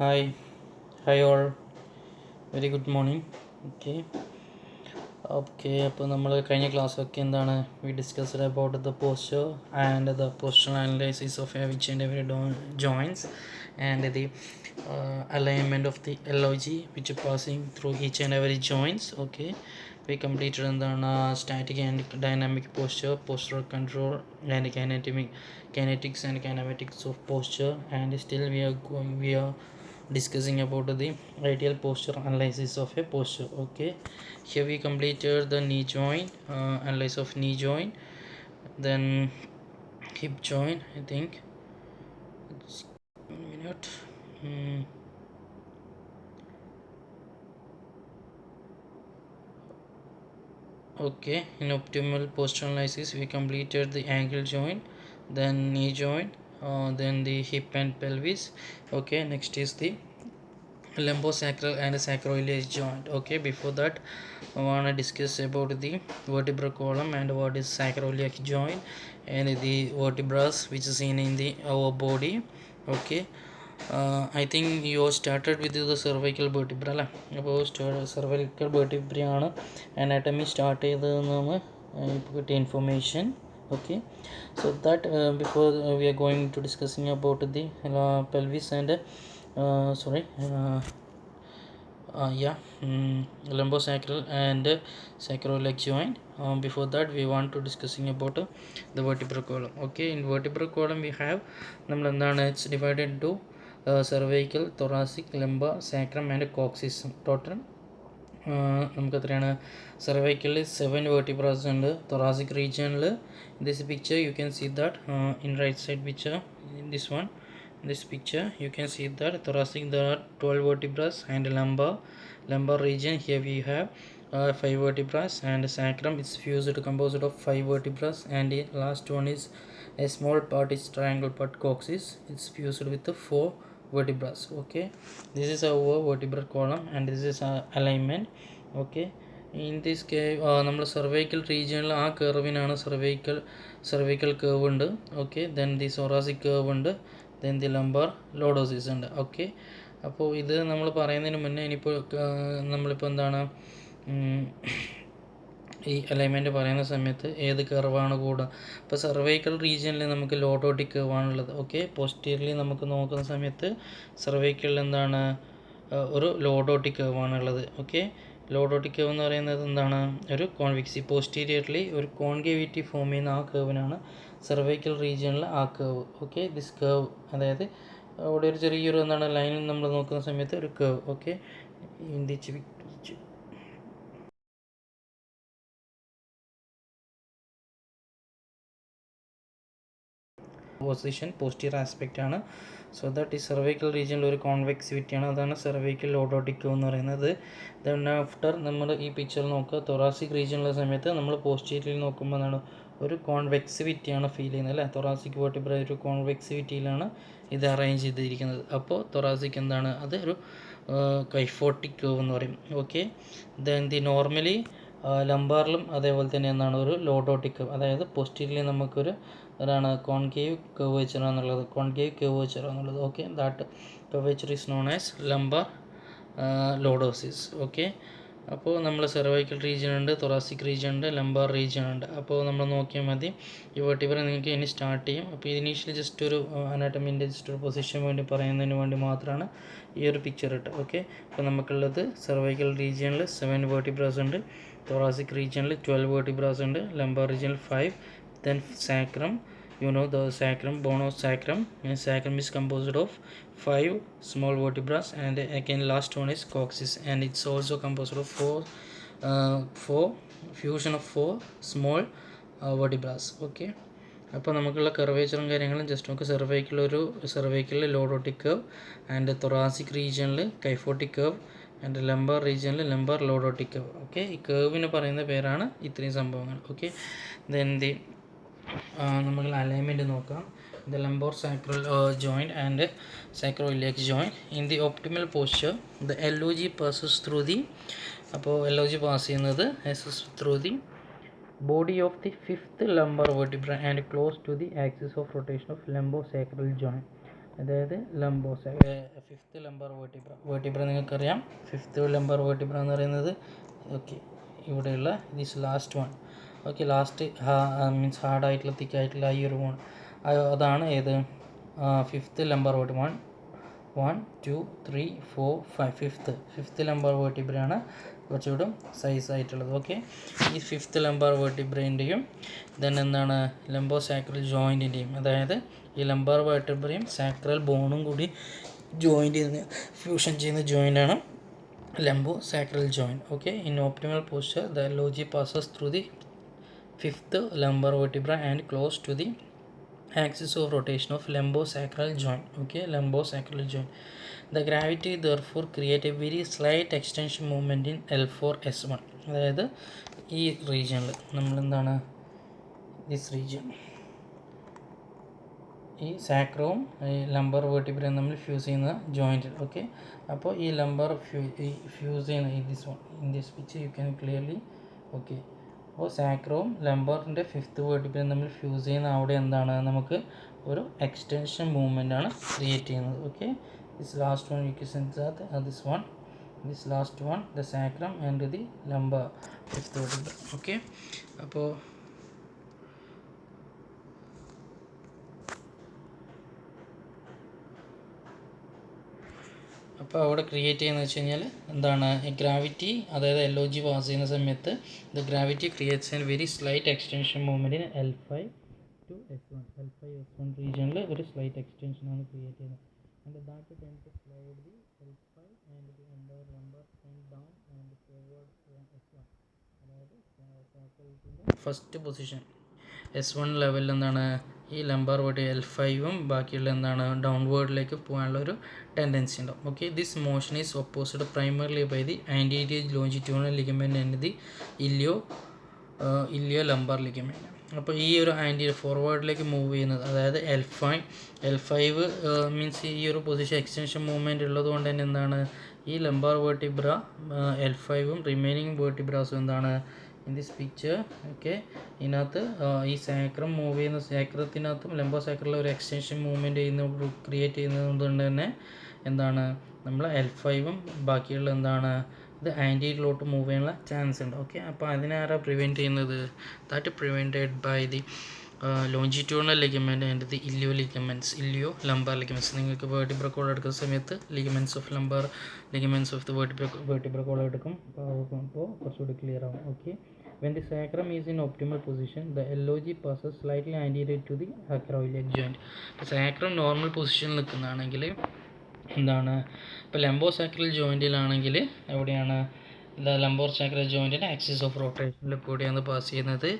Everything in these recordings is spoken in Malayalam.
Hi, hi all. Very good morning. Okay, അപ്പോൾ നമ്മൾ കഴിഞ്ഞ ക്ലാസ്സൊക്കെ എന്താണ് we discussed about the posture and the postural analysis of each and every joints and the alignment of the LOG which are passing through each and every joints. Okay, we completed എന്താണ് static and dynamic posture, postural control and kinetics and kinematics of posture, and still we are discussing about the ideal posture analysis of a posture. Okay, here we completed the knee joint, analysis of knee joint, then hip joint. I think it's a minute. Okay, in optimal posture analysis we completed the ankle joint, then knee joint, then the hip and pelvis. Okay, next is the lumbosacral and sacroiliac joint. Okay, before that I want to discuss about the vertebral column and what is sacroiliac joint and the vertebrae which is seen in the our body. Okay, I think you started with the cervical vertebra അല്ലേ. അപ്പോൾ cervical vertebra ആണ് anatomy start ചെയ്തതെന്ന് ഇപ്പോൾ കിട്ടിയ information. Okay, so that before we are going to discussing about the pelvis and sorry yeah, lumbosacral and sacroiliac joint. Before that we want to discussing about the vertebral column. Okay, in vertebral column we have നമ്മൾ എന്താണ് it's divided into cervical, thoracic, lumbar, sacrum and coccyx. Total നമുക്ക് എത്രയാണ് cervically 7 vertebrae ഉണ്ട്. thoracic region this picture you can see that in right side picture, in this one, this picture you can see that thoracic there are 12 vertebrae and lumbar region here we have 5 vertebrae, and sacrum is fused composed of 5 vertebrae, and the last one is a small part is triangle part coccyx, it's fused with the 4 vertebrae. Okay, this is our vertebral column and this is alignment. Okay, in this case നമ്മൾ cervical region ആ കർവിനാണ് cervical curve ഉണ്ട്. Okay, then the thoracic curve ഉണ്ട്, then the lumbar lordosis ഉണ്ട്. Okay, അപ്പോൾ ഇത് നമ്മൾ പറയുന്നതിന് മുന്നേ ഇനിയിപ്പോൾ നമ്മളിപ്പോൾ എന്താണ് ഈ അലൈൻമെൻറ്റ് പറയുന്ന സമയത്ത് ഏത് കർവാണ് കൂടുക. ഇപ്പോൾ സർവൈക്കൽ റീജിയനിൽ നമുക്ക് ലോഡോട്ടിക് കർവാണുള്ളത്. ഓക്കെ, പോസ്റ്റീരിയർലി നമുക്ക് നോക്കുന്ന സമയത്ത് സർവൈക്കലിൽ എന്താണ് ഒരു ലോഡോട്ടിക് കർവാണുള്ളത്. ഓക്കെ, ലോഡോട്ടിക് കർവ് എന്ന് പറയുന്നത് എന്താണ് ഒരു കോൺവെക്സി, പോസ്റ്റീരിയർലി ഒരു കോൺകേവിറ്റി ഫോം ചെയ്യുന്ന ആ കർവിനാണ് സർവൈക്കൽ റീജിയനിൽ ആ കർവ്. ഓക്കെ, ദിസ് കർവ് അതായത് അവിടെ ഒരു ചെറിയൊരു എന്താണ് ലൈനിൽ നമ്മൾ നോക്കുന്ന സമയത്ത് ഒരു curve. Okay, position posterior aspect ആണ്. സോ ദാറ്റ് ഈ സർവൈക്കൽ റീജിയനിൽ ഒരു കോൺവെക്സിവിറ്റി ആണ്, അതാണ് സർവൈക്കൽ ലോഡോട്ടിക് എന്ന് പറയുന്നത്. ദെൻ ആഫ്റ്റർ നമ്മൾ ഈ പിക്ചർ നോക്കുക, തൊറാസിക് റീജിയനിലുള്ള സമയത്ത് നമ്മൾ പോസ്റ്റീരിയറിൽ നോക്കുമ്പോൾ എന്താണ് ഒരു കോൺവെക്സിവിറ്റിയാണ് ഫീൽ ചെയ്യുന്നത് അല്ലേ. തൊറാസിക് വെർട്ടിബ്ര ഒരു കോൺവെക്സിവിറ്റിയിലാണ് ഇത് അറേഞ്ച് ചെയ്തിരിക്കുന്നത്. അപ്പോൾ തൊറാസിക് എന്താണ് അത് ഒരു കൈഫോട്ടിക് കർവ് എന്ന് പറയും. ഓക്കെ, ദെൻ ദി നോർമലി ലംബാറിലും അതേപോലെ തന്നെ എന്താണ് ഒരു ലോഡോട്ടിക് കർവ്, അതായത് പോസ്റ്റീരിയർലി നമുക്കൊരു അതാണ് കോൺകേവ് കർവേച്ചർ എന്നുള്ളത്, കോൺകേവ് കർവേച്ചർ എന്നുള്ളത്. Okay, that curvature is known as lumbar lordosis. Okay, അപ്പോൾ നമ്മൾ സെർവൈക്കൽ റീജിയൻ ഉണ്ട്, തൊറാസിക് റീജിയൻ ഉണ്ട്, ലംബാർ റീജിയൻ ഉണ്ട്. അപ്പോൾ നമ്മൾ നോക്കിയാൽ മതി ഈ വെർട്ടിബ്ര നിങ്ങൾക്ക് ഇനി സ്റ്റാർട്ട് ചെയ്യും. അപ്പോൾ ഇനീഷ്യലി ജസ്റ്റ് ഒരു അനാട്ടമിൻ്റെ ജസ്റ്റ് ഒരു പൊസിഷൻ വേണ്ടി പറയുന്നതിന് വേണ്ടി മാത്രമാണ് ഈ ഒരു പിക്ചർ ഇട്ട്. ഓക്കെ, അപ്പോൾ നമുക്കുള്ളത് സെർവൈക്കൽ റീജിയനിൽ 7 വെർട്ടിബ്രാസ് ഉണ്ട്, തൊറാസിക് റീജിയനിൽ 12 വെർട്ടിബ്രാസ് ഉണ്ട്, ലംബാർ റീജിയനിൽ 5, then sacrum, you know the sacrum, bone of sacrum, and sacrum is composed of 5 small vertebrae, and again last one is coccyx, and it's also composed of 4 fusion of 4 small vertebrae. Okay, അപ്പോൾ നമുക്കുള്ള കർവേച്ചറും കാര്യങ്ങളും ജസ്റ്റ് നമുക്ക് സെർവൈക്കലിൽ ലോഡോട്ടിക് കർവ്, ആൻഡ് തൊറാസിക് റീജിയനിൽ കൈഫോട്ടിക് കർവ്, ആൻഡ് ലംബാർ റീജിയനിൽ ലംബാർ ലോഡോട്ടിക് കർവ്. ഓക്കെ, ഈ കർവിന് പറയുന്ന പേരാണ് ഇത്രയും സംഭവങ്ങൾ. ഓക്കെ, ദെൻ ദി നമുക്ക് അലൈൻമെൻറ്റ് നോക്കാം. The lumbosacral joint and sacroiliac joint in the optimal posture the LOG passes through the, അപ്പോൾ LOG പാസ് ചെയ്യുന്നത് through the body of the 5th lumbar vertebra and close to the axis of rotation of lumbosacral joint. അതായത് ഫിഫ്ത്ത് ലംബർ വേർട്ടിബ്ര നിങ്ങൾക്കറിയാം. ഫിഫ്ത്ത് ലംബർ വേർട്ടിബ്ര എന്ന് പറയുന്നത് ഓക്കെ ഇവിടെയുള്ള this last one. Okay last means ഹാർഡായിട്ടുള്ള തിക്കായിട്ടുള്ള ഈ ഒരു വൺ അതാണ് ഏത് fifth lumbar vertebra. 1 2 3 4 5 fifth lumbar വേർട്ടിബ്രയാണ് കുറച്ചുകൂടെ സൈസ് ആയിട്ടുള്ളത്. ഓക്കെ ഈ ഫിഫ്ത്ത് ലംബർ വേർട്ടിബ്രേൻ്റെയും ദെൻ എന്താണ് ലംബോ സാക്രൽ ജോയിൻറ്റിൻ്റെയും, അതായത് ഈ ലംബർ വേർട്ടിബ്രയും സാക്രൽ ബോണും കൂടി ജോയിൻ്റ് ചെയ്യുന്ന ഫ്യൂഷൻ ചെയ്യുന്ന ജോയിൻ്റാണ് lumbosacral joint. Okay in optimal posture the LOG passes through the fifth lumbar vertebra and close to the axis of rotation of lumbosacral joint. Okay, lumbosacral joint. The gravity therefore create a very slight extension movement in L4S1. അതായത് ഈ റീജിയനിൽ നമ്മൾ എന്താണ് ദിസ് റീജിയൻ ഈ സാക്രവും ഈ ലംബർ വേർട്ടിബ്രയും തമ്മിൽ ഫ്യൂസ് ചെയ്യുന്ന ജോയിൻറ്റ്. ഓക്കെ അപ്പോൾ ഈ ലംബർ ഫ്യൂസ് ചെയ്യുന്ന ഈ this one in this picture you can clearly okay. അപ്പോൾ സാക്രവും ലംബറിൻ്റെ ഫിഫ്ത്ത് വേർട്ടിബ്രയും തമ്മിൽ ഫ്യൂസ് ചെയ്യുന്ന അവിടെ എന്താണ് നമുക്ക് ഒരു എക്സ്റ്റൻഷൻ മൂവ്മെൻ്റ് ആണ് ക്രിയേറ്റ് ചെയ്യുന്നത്. Okay this last one you can sense that this one this last one the sacrum and the lumbar fifth vertebra. Okay അപ്പോൾ അവിടെ ക്രിയേറ്റ് ചെയ്യുന്നത് വെച്ച് കഴിഞ്ഞാൽ എന്താണ് ഗ്രാവിറ്റി, അതായത് LOG പാസ് ചെയ്യുന്ന സമയത്ത് the gravity creates an very slight extension movement in L5 to S1. L5-S1 റീജിയനിൽ ഒരു സ്ലൈറ്റ് എക്സ്റ്റൻഷനാണ് ക്രിയേറ്റ് ചെയ്യുന്നത്. And that tend to slide the L5 and the entire lumbar down and forward from S1. അതായത് ഫസ്റ്റ് പൊസിഷൻ S1 ലെവലിൽ എന്താണ് ഈ ലംബർ വേർട്ടി L5ഉം ബാക്കിയുള്ള എന്താണ് ഡൗൺവേർഡിലേക്ക് പോകാനുള്ള ഒരു ടെൻഡൻസി ഉണ്ടാവും. Okay this motion is opposed primarily by the anterior longitudinal ligament and the iliolumbar ligament. അപ്പോൾ ഈ ഒരു ആൻറ്റീരിയർ ഫോർവേഡിലേക്ക് മൂവ് ചെയ്യുന്നത്, അതായത് L5 മീൻസ് ഈ ഒരു പൊസിഷൻ എക്സ്റ്റൻഷൻ മൂവ്മെൻറ്റ് ഉള്ളത് കൊണ്ട് തന്നെ എന്താണ് ഈ ലംബർ വേർട്ടിബ്ര L5ഉം റിമൈനിങ് വേർട്ടിബ്രാസും എന്താണ് ഇൻ ദിസ് പിക്ചർ. ഓക്കെ ഇതിനകത്ത് ഈ സാക്രം മൂവ് ചെയ്യുന്ന സാക്രത്തിനകത്തും ലംബോ സാക്രലിൽ ഒരു എക്സ്റ്റൻഷൻ മൂവ്മെൻറ്റ് ചെയ്യുന്ന ക്രിയേറ്റ് ചെയ്യുന്നത് കൊണ്ട് തന്നെ എന്താണ് നമ്മൾ L5ഉം ബാക്കിയുള്ള എന്താണ് ഇത് ആൻറ്റീരിയറിലോട്ട് മൂവ് ചെയ്യാനുള്ള ചാൻസ് ഉണ്ട്. ഓക്കെ അപ്പോൾ അതിനാരാ പ്രിവെൻറ്റ് ചെയ്യുന്നത്? That prevented by the longitudinal ligament and the iliolumbar ligaments. നിങ്ങൾക്ക് വേർട്ടിബ്ര കോഡ് എടുക്കുന്ന സമയത്ത് ligaments of lumbar ligaments of the vertebra cord എടുക്കും. അപ്പോൾ കുറച്ചുകൂടി ക്ലിയർ ആവും. Okay when the sacrum is in optimal position the LOG passes slightly anterior to the acroiliac joint. sacrum normal പൊസിഷനിൽ നിൽക്കുന്നതാണെങ്കിൽ എന്താണ് ഇപ്പോൾ ലംബോ സാക്രൽ ജോയിൻറ്റിലാണെങ്കിൽ എവിടെയാണ് ലംബോ സാക്രൽ ജോയിൻറ്റിൻ്റെ ആക്സിസ് ഓഫ് റൊട്ടേഷനിൽ കൂടിയാണ് പാസ് ചെയ്യുന്നത്.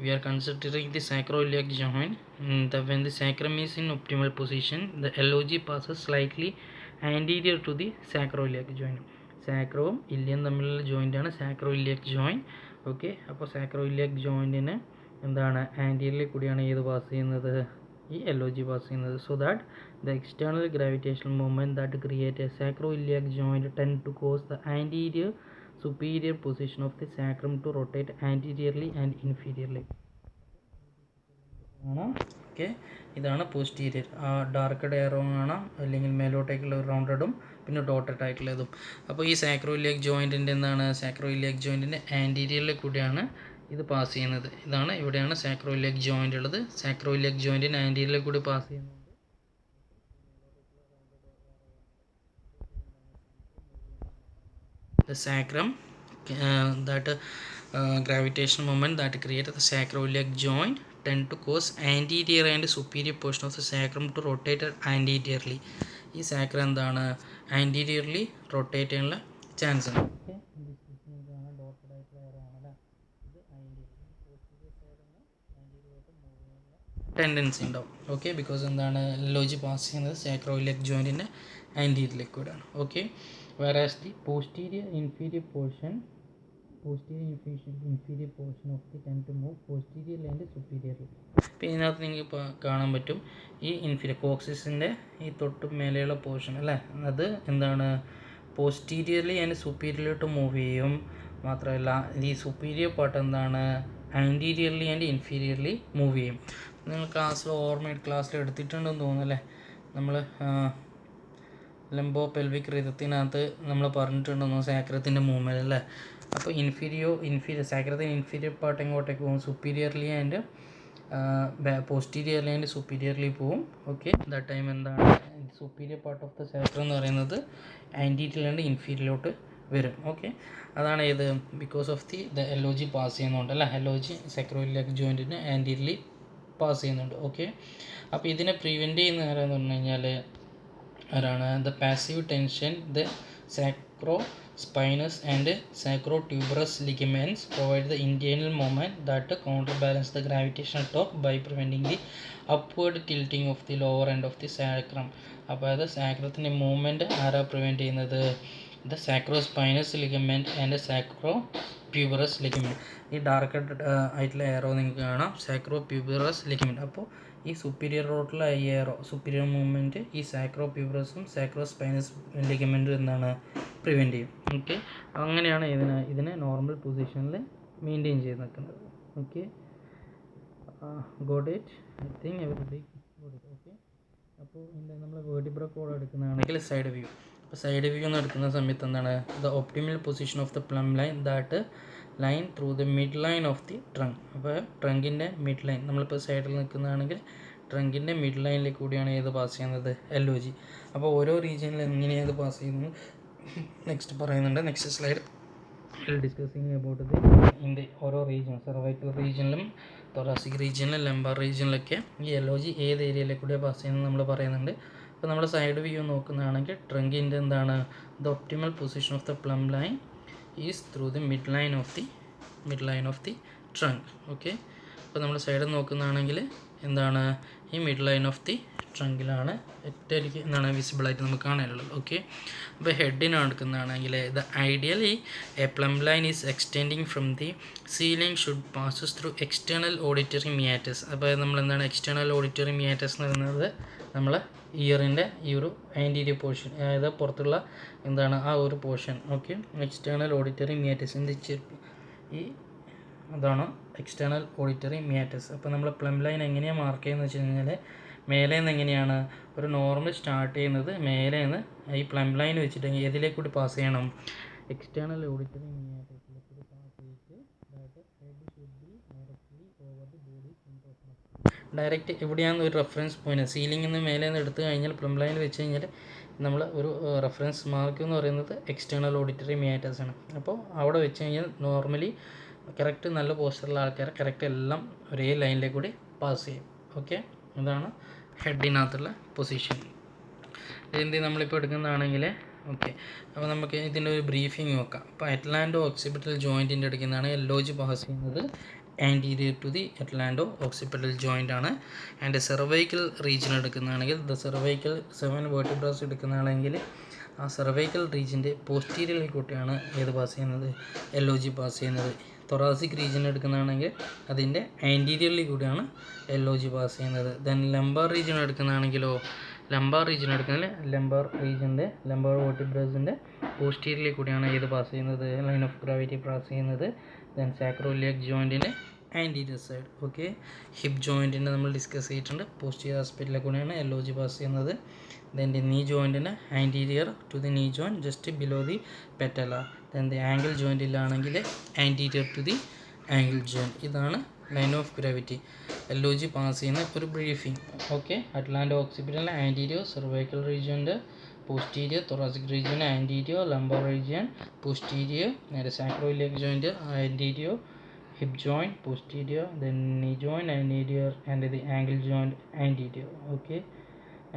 We are considering the sacroiliac joint. when the sacrum is in optimal position the LOG passes slightly anterior to the sacroiliac joint. സാക്രവും ഇല്ലിയും തമ്മിലുള്ള ജോയിൻ്റാണ് സാക്രോയിലിയക് ജോയിൻറ്റ്. ഓക്കെ അപ്പോൾ സാക്രോയിലിയക് ജോയിൻറ്റിന് എന്താണ് ആൻറ്റീരിയറിൽ കൂടിയാണ് ഏത് പാസ് ചെയ്യുന്നത് ഈ LOG പാസ് ചെയ്യുന്നത്. So that the external gravitational movement that create a sacroiliac joint tend to cause the anterior superior position of the sacrum to rotate anteriorly and inferiorly. Okay ഇതാണ് പോസ്റ്റീരിയർ. ഡാർക്ക് ഡയറോ കാണാം, അല്ലെങ്കിൽ മേലോട്ടേക്കുള്ള റൗണ്ടഡും പിന്നെ ഡോട്ടഡ് ആയിട്ടുള്ളതും. അപ്പോൾ ഈ സാക്രോയിലിയക് ജോയിൻറ്റിൻ്റെ എന്താണ് സാക്രോയിലിയക് ജോയിൻറ്റിൻ്റെ ആൻറ്റീരിയറിൽ കൂടിയാണ് ഇത് പാസ് ചെയ്യുന്നത്. ഇതാണ് ഇവിടെയാണ് സാക്രോയിലിയക് ജോയിൻ്റ് ഉള്ളത്. സാക്രോയിലിയക് ജോയിൻറ്റിന് ആൻറ്റീരിയറിൽ കൂടി പാസ് ചെയ്യുന്നത് the sacrum that gravitational moment that create the sacroiliac joint tend to cause anterior and superior portion of the sacrum to rotate anteriorly. ഈ സാക്രം എന്താണ് ആൻറ്റീരിയർലി റൊട്ടേറ്റ് ചെയ്യാനുള്ള ചാൻസ് ഉണ്ട്. ടെൻഡൻസി ഉണ്ടാവും. ഓക്കെ ബിക്കോസ് എന്താണ് LOG പാസ് ചെയ്യുന്നത് സാക്രോയിലിയക് ജോയിൻറ്റിൻ്റെ ആൻറ്റീരിയറിലേക്ക് കൂടെയാണ്. Okay whereas the posterior inferior portion of the tend to move posteriorly and superiorly. ഇപ്പോൾ ഇതിനകത്ത് നിങ്ങൾക്ക് കാണാൻ പറ്റും ഈ ഇൻഫീരിയർ കോക്സിസിൻ്റെ ഈ തൊട്ട് മേലെയുള്ള പോർഷൻ അല്ലേ, അത് എന്താണ് പോസ്റ്റീരിയർലി ആൻഡ് സുപ്പീരിയറിലോട്ട് മൂവ് ചെയ്യും. മാത്രമല്ല ഈ സുപ്പീരിയർ പാർട്ട് എന്താണ് ആൻറ്റീരിയർലി ആൻഡ് ഇൻഫീരിയർലി മൂവ് ചെയ്യും. നിങ്ങൾ ക്ലാസ്സിൽ ക്ലാസ്സിൽ എടുത്തിട്ടുണ്ടെന്ന് തോന്നുന്നു അല്ലേ. നമ്മൾ ലംബോ പെൽവിക് റിതത്തിനകത്ത് നമ്മൾ പറഞ്ഞിട്ടുണ്ടെന്ന് സാക്രത്തിൻ്റെ മൂവ്മെൻറ്റ് അല്ലേ. അപ്പോൾ ഇൻഫീരിയർ സാക്രത്തിൻ്റെ ഇൻഫീരിയർ പാർട്ട് എങ്ങോട്ടേക്ക് പോകും? Superiorly and posteriorly and superiorly പോവും. ഓക്കെ, ദാറ്റ് ടൈം എന്താണ് superior part of the sacrum എന്ന് പറയുന്നത് ആൻറ്റീരിയർ ആൻഡ് ഇൻഫീരിയറിലോട്ട് വരും. ഓക്കെ, അതാണ് ഏത് because of the L O G pass ചെയ്യുന്നുണ്ട് അല്ല, എൽ ഒ ജി സാക്രോയിലിയക് ജോയിൻറ്റിന് ആൻറ്റീരിയർലി പാസ് ചെയ്യുന്നുണ്ട്. ഓക്കെ, അപ്പോൾ ഇതിനെ പ്രിവെൻറ്റ് ചെയ്യുന്ന ആരാന്ന് പറഞ്ഞു കഴിഞ്ഞാൽ ആരാണ്? The passive tension the sacro spinous and sacrotuberous ligaments provide the internal moment that counterbalance the gravitational torque by preventing the upward tilting of the lower end of the sacrum. അപ്പോൾ അത് സാക്രത്തിൻ്റെ മൂവ്മെൻറ്റ് ആരാ പ്രിവെൻറ്റ് ചെയ്യുന്നത്? The sacrospinous ligament and sacrotuberous ligament. ഈ ഡാർക്ക് ആയിട്ടുള്ള എയറോ നിങ്ങൾക്ക് കാണാം, സാക്രോപ്യൂബറസ് ലിഗമെൻറ്റ്. അപ്പോൾ ഈ സുപ്പീരിയർ റോട്ടിലെ ഈ എയറോ സുപ്പീരിയർ മൂവ്മെൻറ്റ് ഈ സാക്രോപ്യൂബറസും സാക്രോസ്പൈനസ് ലിഗമെൻറ്റും എന്താണ് പ്രിവെൻറ്റ് ചെയ്യും. ഓക്കെ, അങ്ങനെയാണ് ഇതിനെ നോർമൽ പൊസിഷനിൽ മെയിൻറ്റെയിൻ ചെയ്ത് നിൽക്കുന്നത്. Okay, got it? I think everybody got it. Okay, അപ്പോൾ നമ്മൾ വേർട്ടിബ്ര കോഡ് എടുക്കുന്നതാണെങ്കിൽ സൈഡ് വ്യൂ. അപ്പോൾ സൈഡ് വ്യൂ എന്ന് എടുക്കുന്ന സമയത്ത് എന്താണ്? The optimal position of the plumb line that line through the mid line of the trunk. അപ്പോൾ ട്രങ്കിൻ്റെ മിഡ് ലൈൻ, നമ്മളിപ്പോൾ സൈഡിൽ നിൽക്കുന്നതാണെങ്കിൽ ട്രങ്കിൻ്റെ മിഡ് ലൈനിൽ കൂടിയാണ് ഏത് പാസ് ചെയ്യുന്നത്? L O G. അപ്പോൾ ഓരോ റീജിയനിൽ എങ്ങനെയാണ് പാസ് ചെയ്യുന്നത് നെക്സ്റ്റ് പറയുന്നുണ്ട്. Next slide discussing about the ഓരോ റീജിയൻ, സെർവൈക്കൽ റീജിയനിലും തൊറാസിക് റീജിയനിലും ലംബാർ റീജിയനിലൊക്കെ ഈ എൽ ഒ ജി ഏത് ഏരിയയിലേക്ക് കൂടെ പാസ് ചെയ്യുന്നത് നമ്മൾ പറയുന്നുണ്ട്. അപ്പോൾ നമ്മൾ സൈഡ് വ്യൂ നോക്കുന്നതാണെങ്കിൽ ട്രങ്കിൻ്റെ എന്താണ്? The optimal position of the plumb line is through the mid line of the trunk. Okay, അപ്പോൾ നമ്മൾ സൈഡ് നോക്കുന്നതാണെങ്കിൽ എന്താണ്? ഈ മിഡ് ലൈൻ ഓഫ് ദി ട്രങ്കിലാണ് ഒറ്റയടിക്ക് എന്താണ് വിസിബിളായിട്ട് നമുക്ക് കാണാനുള്ളത്. ഓക്കെ, അപ്പോൾ ഹെഡിനാണ് എടുക്കുന്നതാണെങ്കിൽ the ideally a plumb line is extending from the ceiling should passes through external auditory meatus. അപ്പോൾ നമ്മൾ എന്താണ് എക്സ്റ്റേണൽ ഓഡിറ്ററി മിയാറ്റസ് എന്ന് പറയുന്നത്? നമ്മൾ ഇയറിൻ്റെ ഈ ഒരു ആൻറ്റീരിയർ പോർഷൻ, അതായത് പുറത്തുള്ള എന്താണ് ആ ഒരു പോർഷൻ. ഓക്കെ, എക്സ്റ്റേണൽ ഓഡിറ്ററി മിയാറ്റസിൻ്റെ ഈ അതാണ് എക്സ്റ്റേണൽ ഓഡിറ്ററി മിയാറ്റസ്. അപ്പോൾ നമ്മൾ പ്ലം ലൈൻ എങ്ങനെയാണ് മാർക്ക് ചെയ്യുന്നത് വെച്ച് കഴിഞ്ഞാൽ മേലെ നിന്ന് എങ്ങനെയാണ് ഒരു നോർമൽ സ്റ്റാർട്ട് ചെയ്യുന്നത്? മേലെ നിന്ന് ഈ പ്ലം ലൈൻ വെച്ചിട്ട് ഏതിലേക്ക് കൂടി പാസ് ചെയ്യണം? എക്സ്റ്റേണൽ ഓഡിറ്ററി മിയാറ്റസിലേക്ക് കൂടി പാസ് ചെയ്തിട്ട് ഡയറക്റ്റ് എവിടെയാണ് ഒരു റെഫറൻസ് പോയിന്റ്? സീലിംഗിൽ നിന്ന് മേലെ നിന്ന് എടുത്തു കഴിഞ്ഞാൽ പ്ലം ലൈൻ വെച്ച് കഴിഞ്ഞാൽ നമ്മൾ ഒരു റെഫറൻസ് മാർക്ക് എന്ന് പറയുന്നത് എക്സ്റ്റേണൽ ഓഡിറ്ററി മിയാറ്റസ് ആണ്. അപ്പോൾ അവിടെ വെച്ച് കഴിഞ്ഞാൽ നോർമലി കറക്റ്റ് നല്ല പോസ്റ്ററുള്ള ആൾക്കാരെ കറക്റ്റ് എല്ലാം ഒരേ ലൈനിലേക്ക് കൂടി പാസ് ചെയ്യും. ഓക്കെ, ഇതാണ് ഹെഡിനകത്തുള്ള പൊസിഷൻ. ഇതെന്ത് നമ്മളിപ്പോൾ എടുക്കുന്നതാണെങ്കിൽ ഓക്കെ, അപ്പോൾ നമുക്ക് ഇതിൻ്റെ ഒരു ബ്രീഫിങ് നോക്കാം. അപ്പോൾ അറ്റ്ലാന്റോ ഓക്സിപിറ്റൽ ജോയിൻറ്റിൻ്റെ എടുക്കുന്നതാണ് എൽ ഒ ജി പാസ് ചെയ്യുന്നത് anterior to the atlanto occipital joint ആണ്. ആൻഡ് സെർവൈക്കൽ റീജിയൻ എടുക്കുന്നതാണെങ്കിൽ ദ സെർവൈക്കൽ 7 വേർട്ടിബ്രാസ് എടുക്കുന്നതാണെങ്കിൽ ആ സെർവൈക്കൽ റീജിയൻ്റെ പോസ്റ്റീരിയറിൽ കൂട്ടിയാണ് ഏത് പാസ് ചെയ്യുന്നത്? എൽ ഒ ജി പാസ് ചെയ്യുന്നത്. തൊറാസിക് റീജിയൻ എടുക്കുന്നതാണെങ്കിൽ അതിൻ്റെ ആൻറ്റീരിയറിൽ കൂടിയാണ് എൽ ഒ ജി പാസ് ചെയ്യുന്നത്. ദെൻ ലംബാർ റീജിയൻ എടുക്കുന്നതാണെങ്കിലോ ലംബാർ റീജിയൻ്റെ ലംബാർ വേർട്ടിബ്രസിൻ്റെ പോസ്റ്റീരിയറിൽ കൂടിയാണ് ഏത് പാസ് ചെയ്യുന്നത്? ലൈൻ ഓഫ് ഗ്രാവിറ്റി പാസ് ചെയ്യുന്നത്. ദെൻ സാക്രോലിയക് ജോയിൻറ്റിൻ്റെ ആൻറ്റീരിയർ സൈഡ്. ഓക്കെ, ഹിപ്പ് ജോയിൻറ്റിൻ്റെ നമ്മൾ ഡിസ്കസ് ചെയ്തിട്ടുണ്ട്. പോസ്റ്റീരിയർ ആസ്പെക്റ്റിലെ കൂടിയാണ് എൽ ഒ ജി പാസ് ചെയ്യുന്നത്. ദെൻ ദി നീ ജോയിൻറ്റിൻ്റെ anterior to the knee joint just below the patella. Then the ankle ജോയിൻറ്റിലാണെങ്കിൽ anterior to the ankle joint. ഇതാണ് line of gravity L O G pass ചെയ്യുന്ന ഒരു ബ്രീഫിംഗ്. ഓക്കെ, അറ്റ്ലാന്റോ ഓക്സിപിറ്റലിലെ ആൻറ്റീരിയർ, സെർവൈക്കൽ റീജിയൻ്റെ posterior, thoracic region anterior, lumbar region posterior, and sacroiliac joint anterior, hip joint posterior, then knee joint anterior, and the ankle joint anterior. Okay,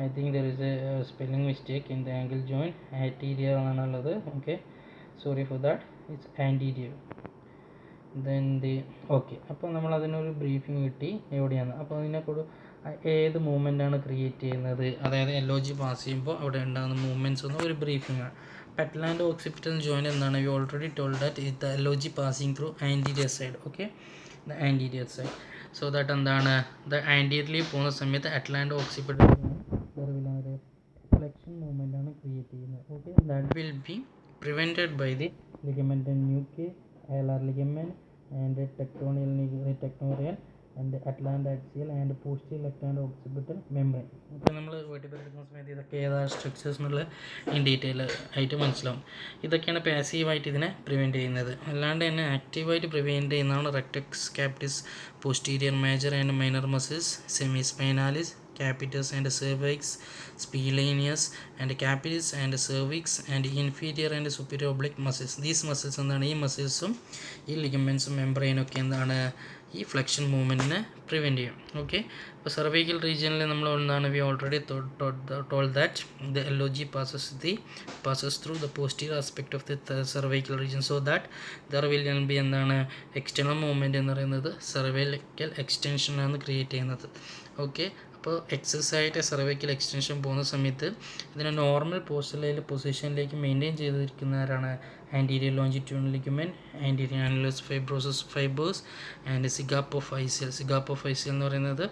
I think there is a spelling mistake in the ankle joint, anterior another. Okay, sorry for that, it's anterior. Then the okay, അപ്പോൾ നമ്മൾ അതിനൊരു ബ്രീഫിംഗ് കിട്ടി എവിടെയാണ്. അപ്പോൾ അതിനെക്കൂടെ ഏത് മൂവ്മെൻ്റാണ് ക്രിയേറ്റ് ചെയ്യുന്നത്, അതായത് എൽ ഒ ജി പാസ് ചെയ്യുമ്പോൾ അവിടെ ഉണ്ടാകുന്ന മൂവ്മെൻറ്റ്സ് ഒന്നും ഒരു ബ്രീഫിംഗ് ആണ്. അറ്റ്ലാന്റോ ഓക്സിപിറ്റൽ ജോയിൻറ്റ് എന്താണ്? You already told that the L O G passing through anterior side. Okay, the anterior side. So that എന്താണ്? ദ ആൻറ്റീരിയർലി പോകുന്ന സമയത്ത് അറ്റ്ലാന്റോ ഓക്സിപിറ്റൽ ഫ്ലെക്ഷൻ മൂവ്മെൻ്റ് ആണ് ക്രിയേറ്റ് ചെയ്യുന്നത്. Okay, that will be prevented by the ligament nucleus, alar ligament and tectorial and atlantaxial and posterior left and occipital membrane. ഇപ്പോൾ നമ്മൾ വെർട്ടിബ്രൽ എടുക്കുന്ന സമയത്ത് ഇതൊക്കെ ഏതാണ് സ്ട്രക്ചേഴ്സ് എന്നുള്ള ഇൻ ഡീറ്റെയിൽ ആയിട്ട് മനസ്സിലാവും. ഇതൊക്കെയാണ് പാസീവായിട്ട് ഇതിനെ പ്രിവെൻറ്റ് ചെയ്യുന്നത്. അല്ലാണ്ട് തന്നെ ആക്റ്റീവായിട്ട് പ്രിവെൻറ്റ് ചെയ്യുന്നതാണ് rectus capitis posterior major and minor muscles semispinalis capitus and cervix, splenius and capitis and cervix and inferior and superior oblique muscles. These muscles എന്താണ് ഈ മസിൽസും ഈ ലിഗമെൻസും മെംബ്രെയിനൊക്കെ എന്താണ് ഈ ഫ്ലെക്ഷൻ മൂവ്മെൻറ്റിനെ പ്രിവെൻറ്റ് ചെയ്യും. ഓക്കെ, അപ്പോൾ സർവൈക്കൽ റീജിയനിൽ നമ്മൾ എന്താണ് we already told that the LOG passes through the posterior aspect of the cervical region, so that there will be എന്താണ് എക്സ്റ്റേണൽ മൂവ്മെൻറ്റ് എന്ന് പറയുന്നത് സെർവൈക്കൽ എക്സ്റ്റൻഷൻ ആണ് ക്രിയേറ്റ് ചെയ്യുന്നത്. ഓക്കെ, അപ്പോൾ എക്സസ് ആയിട്ട് സെർവൈക്കൽ എക്സ്റ്റൻഷൻ പോകുന്ന സമയത്ത് ഇതിനെ നോർമൽ പോസ്റ്ററിലെ പൊസിഷനിലേക്ക് മെയിൻറ്റെയിൻ ചെയ്തിരിക്കുന്നവരാണ് anterior longitudinal ligament, anterior annulus fibres and zygapophyseal എന്ന് പറയുന്നത്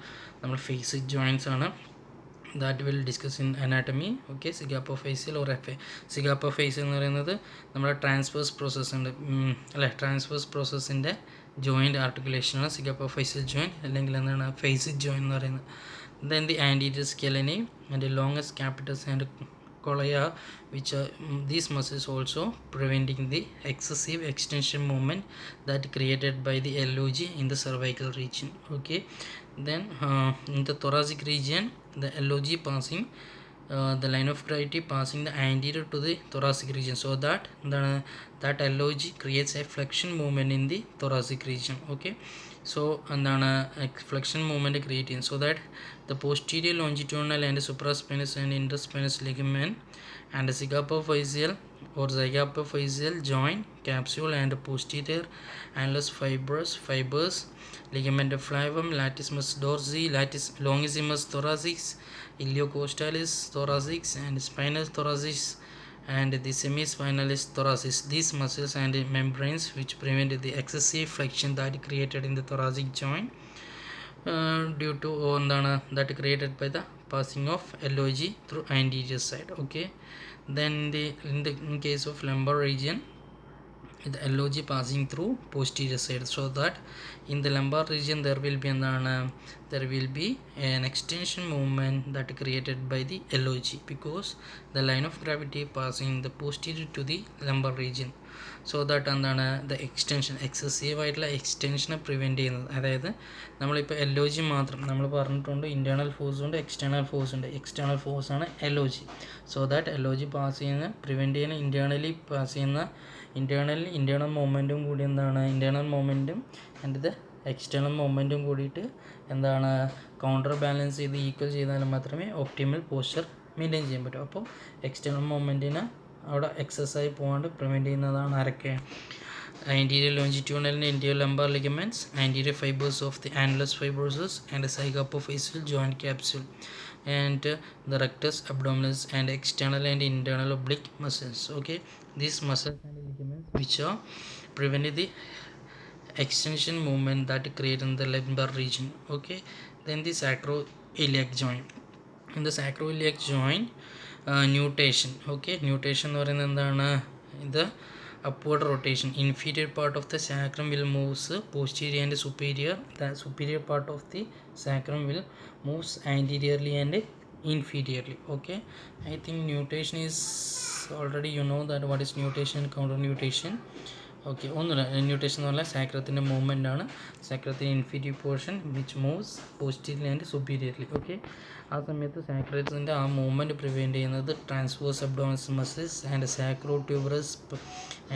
നമ്മൾ ഫേസിക് ജോയിൻറ്റ്സ് ആണ്. That will discuss in anatomy. Okay, zygapophyseal or zygapophyseal എന്ന് പറയുന്നത് നമ്മുടെ ട്രാൻസ്വേഴ്സ് പ്രോസസ്സ് ഉണ്ട് അല്ലേ, ട്രാൻസ്വേഴ്സ് പ്രോസസ്സിൻ്റെ ജോയിൻറ്റ് ആർട്ടിക്കുലേഷനാണ് സിഗാപ്പോഫൈസിയൽ ജോയിൻറ്റ്, അല്ലെങ്കിൽ എന്താണ് ഫേസിക് ജോയിൻറ്റ് എന്ന് പറയുന്നത്. Then the anterior scalene and the longest capitus and collia, which are these muscles also preventing the excessive extension movement that created by the LOG in the cervical region. Okay, then in the thoracic region the LOG passing the line of gravity passing the anterior to the thoracic region, so that that LOG creates a flexion movement in the thoracic region. Okay, so എന്താണ് ഫ്ലെക്ഷൻ മൂവ്മെൻറ്റ് ക്രിയേറ്റ് ചെയ്യുന്നത്, so that the posterior longitudinal and supraspinous and interspinous ligament and zygapophyseal or zygoopophyseal joint capsule and posterior annulus fibers ligament flavum latissimus dorsi longissimus thoracis iliocostalis thoracis and spinous thoracis and the semispinalis thoracis. These muscles and membranes which prevent the excessive flexion that created in the thoracic joint due to that created by the passing of LOG through anterior side. Okay, then in case of lumbar region the LOG passing through posterior side, so that in the lumbar region there will be an extension movement that created by the LOG, because the line of gravity passing the posterior to the lumbar region, so that the extension excessive ആയിട്ടുള്ള എക്സ്റ്റൻഷനെ പ്രിവെൻറ്റ് ചെയ്യുന്നത്. അതായത് നമ്മളിപ്പോൾ LOG മാത്രം നമ്മൾ പറഞ്ഞിട്ടുണ്ട്, ഇൻറ്റേർണൽ ഫോഴ്സ് ഉണ്ട്, എക്സ്റ്റേണൽ ഫോഴ്സ് ഉണ്ട്. എക്സ്റ്റേണൽ ഫോഴ്സാണ് LOG, so that LOG pass ചെയ്യുന്ന പ്രിവെൻറ്റ് ചെയ്യുന്ന ഇൻറ്റേർണലി പാസ് ചെയ്യുന്ന ഇൻറ്റേർണൽ മൊമെൻറ്റും കൂടി ഇൻറ്റേർണൽ മൊമെൻറ്റും ആൻഡ് ഇത് എക്സ്റ്റേണൽ മൊമെൻറ്റും കൂടിയിട്ട് കൗണ്ടർ ബാലൻസ് ചെയ്ത് ഈക്വൽ ചെയ്താൽ മാത്രമേ ഒപ്റ്റിമൽ പോസ്ചർ മെയിൻറ്റെയിൻ ചെയ്യാൻ പറ്റൂ. അപ്പോൾ എക്സ്റ്റേണൽ മൊമെൻറ്റിനെ അവിടെ എക്സസൈസ് പോകാണ്ട് പ്രിവെൻറ്റ് ചെയ്യുന്നതാണ് ആരൊക്കെ? anterior longitudinal and anterior lumbar ligaments, anterior fibers of the annulus fibrosus and zygoopophyseal joint capsule, and the rectus abdominis and external and internal oblique muscles. Okay, these muscles and ligaments which are preventing the extension movement that create in the lumbar region. Okay, then the sacroiliac joint. In the sacroiliac joint nutation. Okay, nutation എന്ന് പറയുന്നത് എന്താണ്? ഇത് upward rotation. Inferior part of the sacrum will moves posterior and superior. The superior part of the sacrum will moves anteriorly and inferiorly. Okay, I think nutation is already you know that what is nutation and counter nutation. Okay, ഒന്നുമില്ല, ന്യൂട്ടേഷൻ എന്ന് പറഞ്ഞാൽ സാക്രത്തിൻ്റെ മൂവ്മെൻ്റ് ആണ്. സാക്രത്തിൻ്റെ inferior portion which moves posteriorly and superiorly. Okay, ആ സമയത്ത് സാക്രത്തിൻ്റെ ആ മൂവ്മെൻറ്റ് പ്രിവെൻറ്റ് ചെയ്യുന്നത് transverse abdominal muscles and sacrotuberous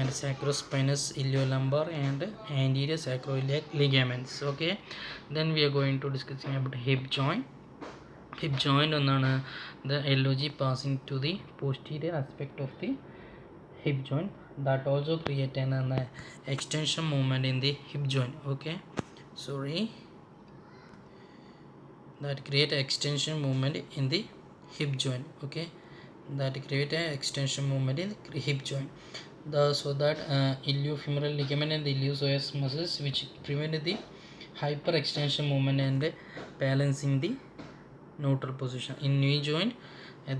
and sacrospinous iliolumbar and anterior sacroiliac ligaments. Okay, then we are going to discussing about hip joint. Hip joint എന്നാണ് the LOG passing to the posterior aspect of the hip joint, that also create an extension movement in the hip joint. Okay, that create extension movement in the hip joint. Okay, that create a extension movement in the hip joint. So that iliofemoral ligament and the iliopsoas muscles which prevent the hyper extension movement and balancing the neutral position in knee joint.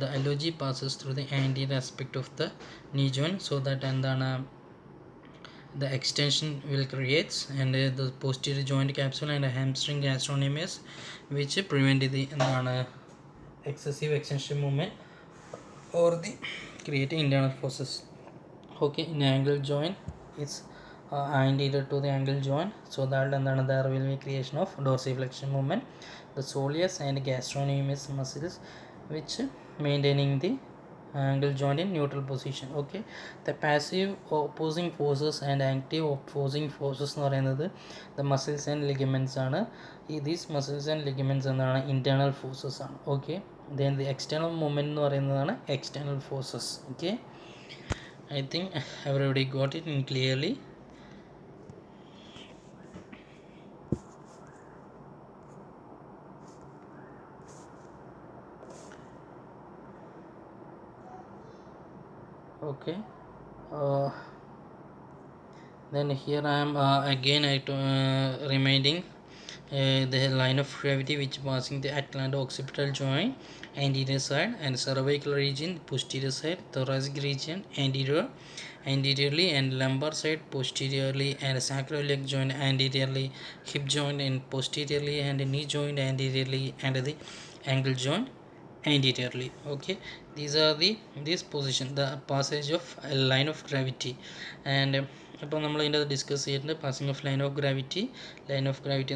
The LOG passes through the anterior aspect of the knee joint, so that the extension will create, and the posterior joint capsule and a hamstring gastrocnemius, which prevent the excessive extension movement or the creating internal forces. Okay, in angle joint it's anterior to the angle joint, so that there will be creation of dorsiflexion movement. The soleus and gastrocnemius muscles which maintaining the angle joint in neutral position. Okay, the passive opposing forces and active opposing forces എന്ന് പറയുന്നത് the muscles and ligaments ആണ്. these muscles and ligaments എന്താണ് internal forces ആണ്. Okay, then the external movement എന്ന് പറയുന്നതാണ് external forces. Okay, I think everybody got it in clearly. Okay, then here I am again reminding the line of gravity which passing the atlanto-occipital joint anterior side and cervical region posterior side, thoracic region anteriorly and lumbar side posteriorly, and sacroiliac joint anteriorly, hip joint and posteriorly, and knee joint anteriorly, and the ankle joint anteriorly. Okay, these are this position, the passage of a line of gravity. And അപ്പോൾ നമ്മൾ ഇതിൻ്റെ ഡിസ്കസ് ചെയ്തിട്ടുണ്ട് passing of line of gravity എന്ന്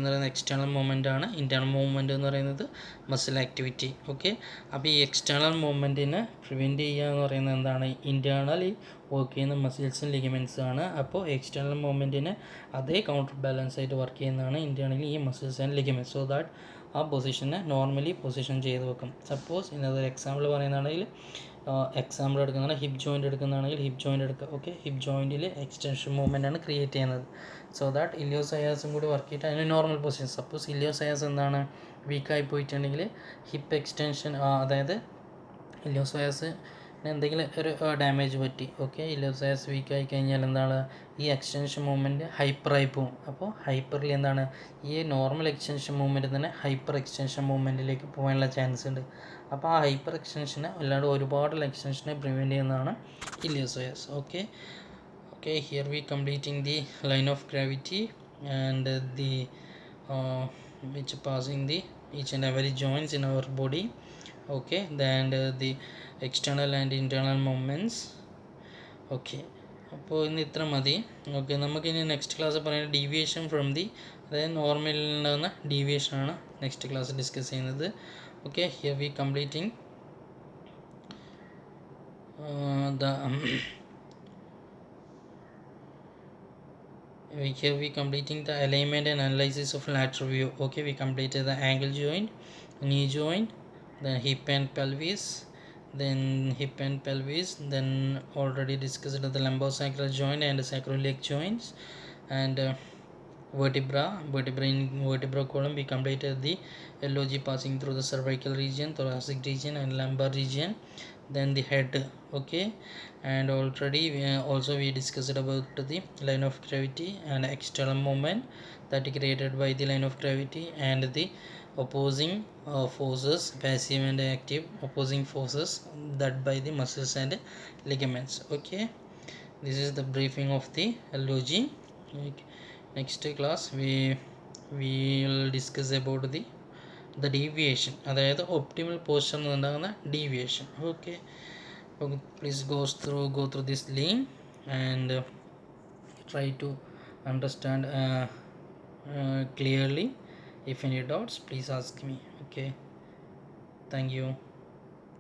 പറയുന്നത് എക്സ്റ്റേണൽ മൂവ്മെൻ്റ് ആണ്. ഇൻറ്റേർണൽ മൂവ്മെൻറ്റ് എന്ന് പറയുന്നത് മസിൽ ആക്ടിവിറ്റി. ഓക്കെ, അപ്പോൾ ഈ എക്സ്റ്റേണൽ മൂവ്മെൻറ്റിനെ പ്രിവെൻറ്റ് ചെയ്യുക എന്ന് പറയുന്നത് എന്താണ്, ഇൻറ്റേർണലി വർക്ക് ചെയ്യുന്ന മസിൽസും ലിഗമെൻറ്റ്സ് ആണ്. അപ്പോൾ എക്സ്റ്റേണൽ മൂവ്മെൻറ്റിന് അതേ കൗണ്ടർ ബാലൻസ് ആയിട്ട് വർക്ക് ചെയ്യുന്നതാണ് ഇൻറ്റേർണലി ഈ muscles and ligaments. So that ആ പൊസിഷനെ നോർമലി പൊസിഷൻ ചെയ്ത് വെക്കും. സപ്പോസ് ഇന്നതൊരു എക്സാമ്പിൾ പറയുന്നതാണെങ്കിൽ എക്സാമ്പിൾ എടുക്കുന്നതാണ് ഹിപ്പ് ജോയിൻ്റ് എടുക്കുന്നതാണെങ്കിൽ ഹിപ്പ് ജോയിൻ്റ് എടുക്കുക. ഓക്കെ, ഹിപ്പ് ജോയിൻറ്റിൽ എക്സ്റ്റൻഷൻ മൂവ്മെൻ്റ് ആണ് ക്രിയേറ്റ് ചെയ്യുന്നത്. സോ ദാറ്റ് ഇലിയോസയാസും കൂടി വർക്ക് ചെയ്തിട്ട് അതിന് നോർമൽ പൊസിഷൻ. സപ്പോസ് ഇലിയോസയാസ് എന്താണ് വീക്കായി പോയിട്ടുണ്ടെങ്കിൽ ഹിപ്പ് എക്സ്റ്റൻഷൻ, അതായത് ഇലിയോസയാസ് എന്തെങ്കിലും ഒരു ഡാമേജ് പറ്റി. ഓക്കെ, ഇലിയോസയാസ് വീക്കായി കഴിഞ്ഞാൽ എന്താണ് ഈ എക്സ്റ്റൻഷൻ മൂവ്മെൻറ്റ് ഹൈപ്പറായി പോകും. അപ്പോൾ ഹൈപ്പറിൽ എന്താണ് ഈ നോർമൽ എക്സ്റ്റൻഷൻ മൂവ്മെൻറ്റ് തന്നെ ഹൈപ്പർ എക്സ്റ്റൻഷൻ മൂവ്മെൻറ്റിലേക്ക് പോകാനുള്ള ചാൻസ് ഉണ്ട്. അപ്പോൾ ആ ഹൈപ്പർ എക്സ്റ്റൻഷനെ അല്ലാണ്ട് ഒരുപാടുള്ള എക്സ്റ്റൻഷനെ പ്രിവെൻറ്റ് ചെയ്യുന്നതാണ് iliopsoas. Okay, here we completing the line of gravity and the which passing the each and every joints in our body. Okay, then the external and internal movements. Okay, അപ്പോൾ ഇന്ന് ഇത്ര മതി. ഓക്കെ, നമുക്കിനി നെക്സ്റ്റ് ക്ലാസ് പറയുന്നത് ഡീവിയേഷൻ ഫ്രം ദി, അതായത് നോർമലിൽ ഉണ്ടാകുന്ന ഡീവിയേഷനാണ് നെക്സ്റ്റ് ക്ലാസ് ഡിസ്കസ് ചെയ്യുന്നത്. Okay, here we completing here we completing the alignment and analysis of lateral view. Okay, we completed the ankle joint, knee joint, then hip and pelvis, then already discussed the lumbosacral joint and sacroiliac joints, and vertebra in vertebral column we completed the LOG passing through the cervical region, thoracic region and lumbar region, then the head. Okay, and already we discussed about the line of gravity and external movement that is created by the line of gravity, and the opposing forces, passive and active opposing forces that by the muscles and ligaments. Okay, this is the briefing of the LOG. Next class we will discuss about the deviation, അതായത് optimal posture ഉണ്ടാകുന്ന deviation. Okay, please go through this link and try to understand clearly. If any doubts, please ask me. Okay, thank you.